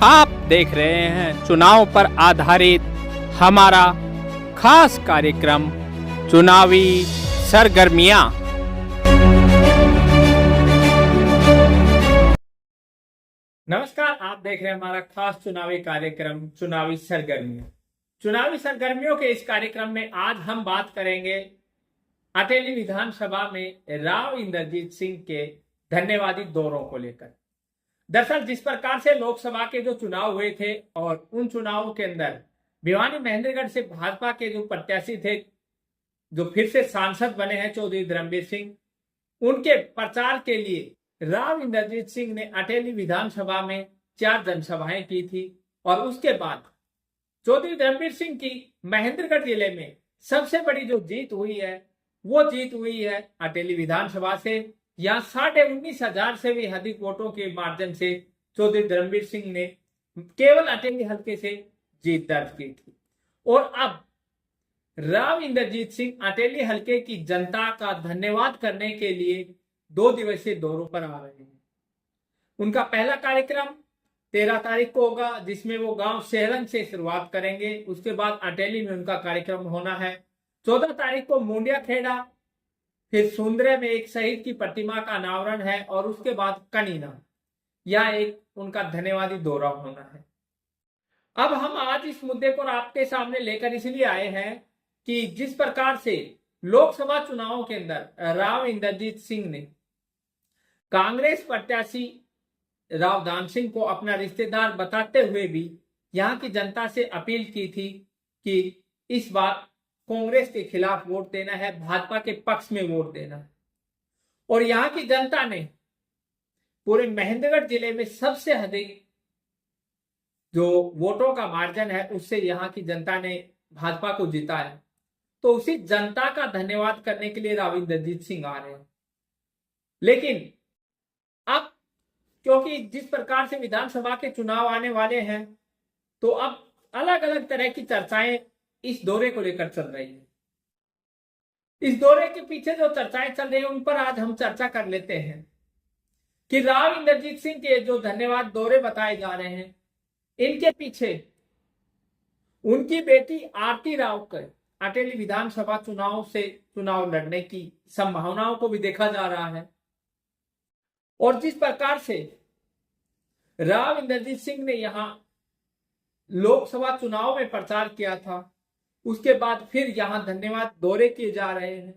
आप देख रहे हैं चुनाव पर आधारित हमारा खास कार्यक्रम चुनावी सरगर्मियां। नमस्कार, आप देख रहे हैं हमारा खास चुनावी कार्यक्रम चुनावी सरगर्मियां। चुनावी सरगर्मियों के इस कार्यक्रम में आज हम बात करेंगे अटेली विधानसभा में राव इंद्रजीत सिंह के धन्यवादी दौरों को लेकर। दरअसल जिस प्रकार से लोकसभा के जो चुनाव हुए थे और उन चुनावों के अंदर भिवानी महेंद्रगढ़ से भाजपा के जो प्रत्याशी थे, जो फिर से सांसद बने हैं चौधरी धर्मवीर सिंह, उनके प्रचार के लिए राव इंद्रजीत सिंह ने अटेली विधानसभा में 4 जनसभाएं की थी। और उसके बाद चौधरी धर्मवीर सिंह की महेंद्रगढ़ जिले में सबसे बड़ी जो जीत हुई है वो जीत हुई है अटेली विधानसभा से। यहाँ 19,500 से भी अधिक वोटों के मार्जिन से चौधरी धर्मवीर सिंह ने केवल अटेली हल्के से जीत दर्ज की थी। और अब राव इंद्रजीत सिंह अटेली हल्के की जनता का धन्यवाद करने के लिए 2 दिवसीय दौरों पर आ रहे हैं। उनका पहला कार्यक्रम 13 तारीख को होगा, जिसमें वो गांव सेहरन से शुरुआत करेंगे। उसके बाद अटेली में उनका कार्यक्रम होना है। 14 तारीख को मुंडिया खेड़ा, फिर सुंदरे में एक शहीद की प्रतिमा का अनावरण है और उसके बाद कनीना, यह एक उनका धन्यवादी दौरा होना है। अब हम आज इस मुद्दे को आपके सामने लेकर इसलिए आए हैं कि जिस प्रकार से लोकसभा चुनावों के अंदर राव इंद्रजीत सिंह ने कांग्रेस प्रत्याशी राव दान सिंह को अपना रिश्तेदार बताते हुए भी यहाँ की जनता से अपील की थी कि इस बार कांग्रेस के खिलाफ वोट देना है, भाजपा के पक्ष में वोट देना है। और यहाँ की जनता ने पूरे महेंद्रगढ़ जिले में सबसे अधिक जो वोटों का मार्जिन है उससे यहाँ की जनता ने भाजपा को जिताया। तो उसी जनता का धन्यवाद करने के लिए राव इंद्रजीत सिंह आ रहे हैं। लेकिन अब क्योंकि जिस प्रकार से विधानसभा के चुनाव आने वाले हैं, तो अब अलग अलग तरह की चर्चाएं इस दौरे को लेकर चल रही है। इस दौरे के पीछे जो चर्चाएं चल रही है उन पर आज हम चर्चा कर लेते हैं कि राव इंद्रजीत सिंह के जो धन्यवाद दौरे बताए जा रहे हैं, इनके पीछे उनकी बेटी आरती राव के अटेली विधानसभा चुनाव से चुनाव लड़ने की संभावनाओं को भी देखा जा रहा है। और जिस प्रकार से राव इंद्रजीत सिंह ने यहां लोकसभा चुनाव में प्रचार किया था, उसके बाद फिर यहां धन्यवाद दौरे किए जा रहे हैं।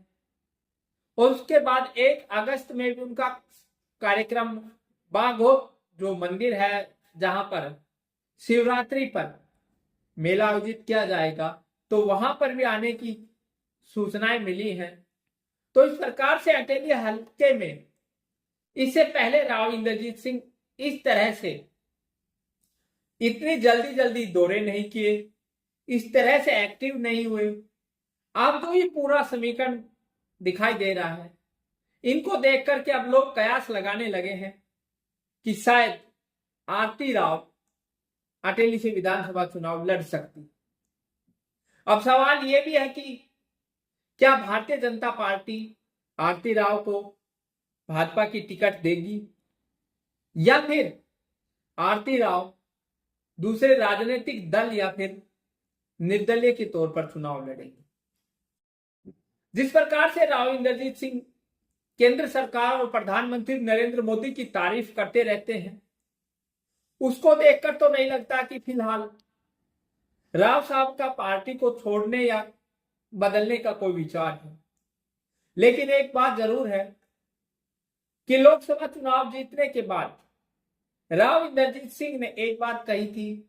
और उसके बाद 1 अगस्त में भी उनका कार्यक्रम बाघो जो मंदिर है जहां पर शिवरात्रि पर मेला आयोजित किया जाएगा, तो वहां पर भी आने की सूचनाएं मिली हैं। तो इस प्रकार से अटेली हल्के में इससे पहले राव इंद्रजीत सिंह इस तरह से इतनी जल्दी दौरे नहीं किए, इस तरह से एक्टिव नहीं हुए। अब तो ये पूरा समीकरण दिखाई दे रहा है। इनको देख करके अब लोग कयास लगाने लगे हैं कि शायद आरती राव अटेली से विधानसभा चुनाव लड़ सकती। अब सवाल यह भी है कि क्या भारतीय जनता पार्टी आरती राव को भाजपा की टिकट देगी या फिर आरती राव दूसरे राजनीतिक दल या फिर निर्दलीय के तौर पर चुनाव लड़ेंगे। जिस प्रकार से राव इंद्रजीत सिंह केंद्र सरकार और प्रधानमंत्री नरेंद्र मोदी की तारीफ करते रहते हैं, उसको देखकर तो नहीं लगता कि फिलहाल राव साहब का पार्टी को छोड़ने या बदलने का कोई विचार है। लेकिन एक बात जरूर है कि लोकसभा चुनाव जीतने के बाद राव इंद्रजीत सिंह ने एक बात कही थी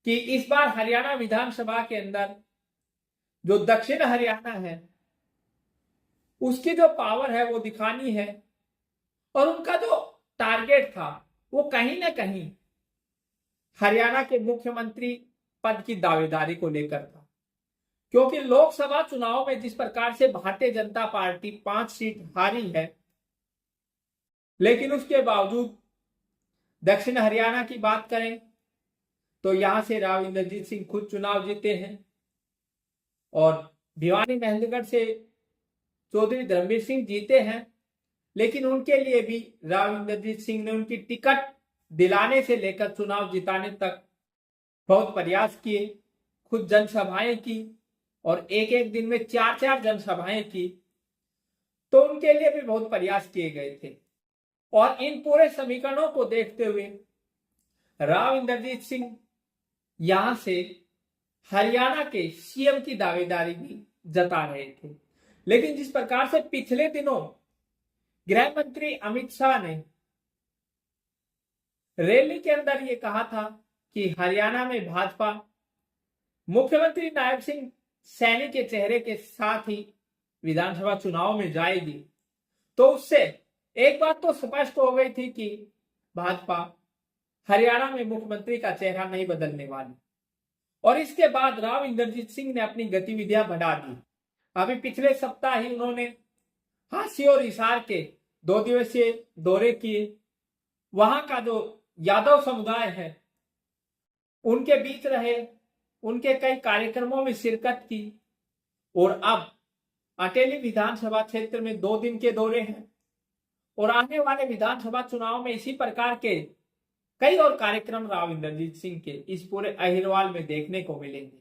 कि इस बार हरियाणा विधानसभा के अंदर जो दक्षिण हरियाणा है उसकी जो पावर है वो दिखानी है। और उनका जो टारगेट था वो कहीं ना कहीं हरियाणा के मुख्यमंत्री पद की दावेदारी को लेकर था। क्योंकि लोकसभा चुनाव में जिस प्रकार से भारतीय जनता पार्टी 5 सीट हारी है, लेकिन उसके बावजूद दक्षिण हरियाणा की बात करें तो यहां से राव इंद्रजीत सिंह खुद चुनाव जीते हैं। और भिवानी महेंद्रगढ़ से चौधरी धर्मवीर सिंह जीते हैं, लेकिन उनके लिए भी राव इंद्रजीत सिंह ने उनकी टिकट दिलाने से लेकर चुनाव जिताने तक बहुत प्रयास किए, खुद जनसभाएं की और एक एक दिन में 4-4 जनसभाएं की, तो उनके लिए भी बहुत प्रयास किए गए थे। और इन पूरे समीकरणों को देखते हुए राव इंद्रजीत सिंह यहां से हरियाणा के सीएम की दावेदारी भी जता रहे थे। लेकिन जिस प्रकार से पिछले दिनों गृह मंत्री अमित शाह ने रैली के अंदर ये कहा था कि हरियाणा में भाजपा मुख्यमंत्री नायब सिंह सैनी के चेहरे के साथ ही विधानसभा चुनाव में जाएगी, तो उससे एक बात तो स्पष्ट हो गई थी कि भाजपा हरियाणा में मुख्यमंत्री का चेहरा नहीं बदलने वाली। और इसके बाद राव इंद्रजीत सिंह ने अपनी गतिविधियां बढ़ा दी। अभी पिछले सप्ताह ही उन्होंने हांसी और हिसार के 2 दिवसीय दौरे किए। वहां का जो यादव समुदाय है उनके बीच रहे, उनके कई कार्यक्रमों में शिरकत की और अब अटेली विधानसभा क्षेत्र में 2 दिन के दौरे हैं और आने वाले विधानसभा चुनाव में इसी प्रकार के कई और कार्यक्रम राव इंद्रजीत सिंह के इस पूरे अहिरवाल में देखने को मिलेंगे।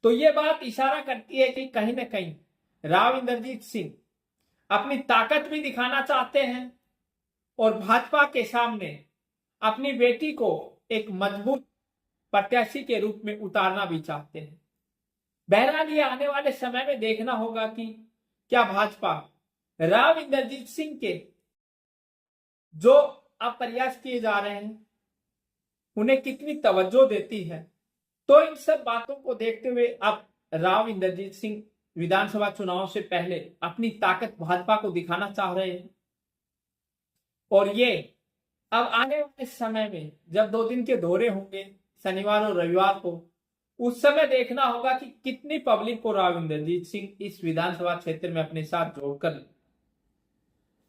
तो ये बात इशारा करती है कि कहीं ना कहीं राव इंद्रजीत सिंह अपनी ताकत भी दिखाना चाहते हैं और भाजपा के सामने अपनी बेटी को एक मजबूत प्रत्याशी के रूप में उतारना भी चाहते हैं। बहरहाल ये आने वाले समय में देखना होगा कि क्या भाजपा राव इंद्रजीत सिंह के जो अब प्रयास किए जा रहे हैं उन्हें कितनी तवज्जो देती है। तो इन सब बातों को देखते हुए अब राव इंद्रजीत सिंह विधानसभा चुनाव से पहले अपनी ताकत भाजपा को दिखाना चाह रहे हैं और ये अब आने वाले समय में जब 2 दिन के दौरे होंगे शनिवार और रविवार को, उस समय देखना होगा कि कितनी पब्लिक को राव इंद्रजीत सिंह इस विधानसभा क्षेत्र में अपने साथ जोड़कर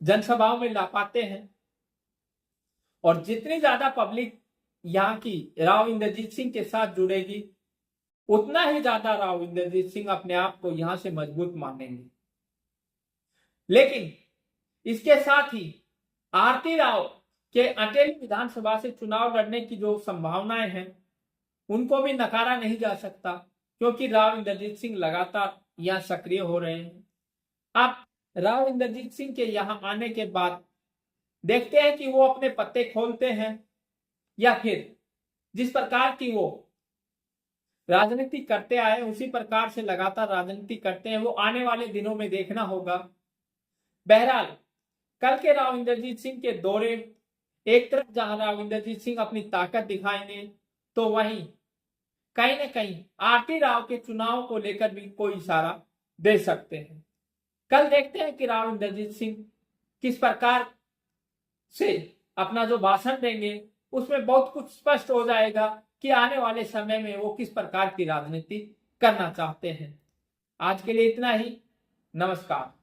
जनसभाओं में ला पाते हैं। और जितनी ज्यादा पब्लिक यहाँ की राव इंद्रजीत सिंह के साथ जुड़ेगी उतना ही ज्यादा राव इंद्रजीत सिंह अपने आप को यहां से मजबूत मानेंगे। लेकिन इसके साथ ही आरती राव के अटेली विधानसभा से चुनाव लड़ने की जो संभावनाएं हैं उनको भी नकारा नहीं जा सकता, क्योंकि राव इंद्रजीत सिंह लगातार यहां सक्रिय हो रहे हैं। अब राव इंद्रजीत सिंह के यहां आने के बाद देखते हैं कि वो अपने पत्ते खोलते हैं या फिर जिस प्रकार की वो राजनीति करते आए उसी प्रकार से लगातार राजनीति करते हैं, वो आने वाले दिनों में देखना होगा। बहरहाल कल के राव इंद्रजीत सिंह के दौरे एक तरफ जहां राव इंद्रजीत सिंह अपनी ताकत दिखाएंगे, तो वहीं कहीं ना कहीं आरती राव के चुनाव को लेकर भी कोई इशारा दे सकते हैं। कल देखते हैं कि राव इंद्रजीत सिंह किस प्रकार से अपना जो भाषण देंगे उसमें बहुत कुछ स्पष्ट हो जाएगा कि आने वाले समय में वो किस प्रकार की राजनीति करना चाहते हैं। आज के लिए इतना ही। नमस्कार।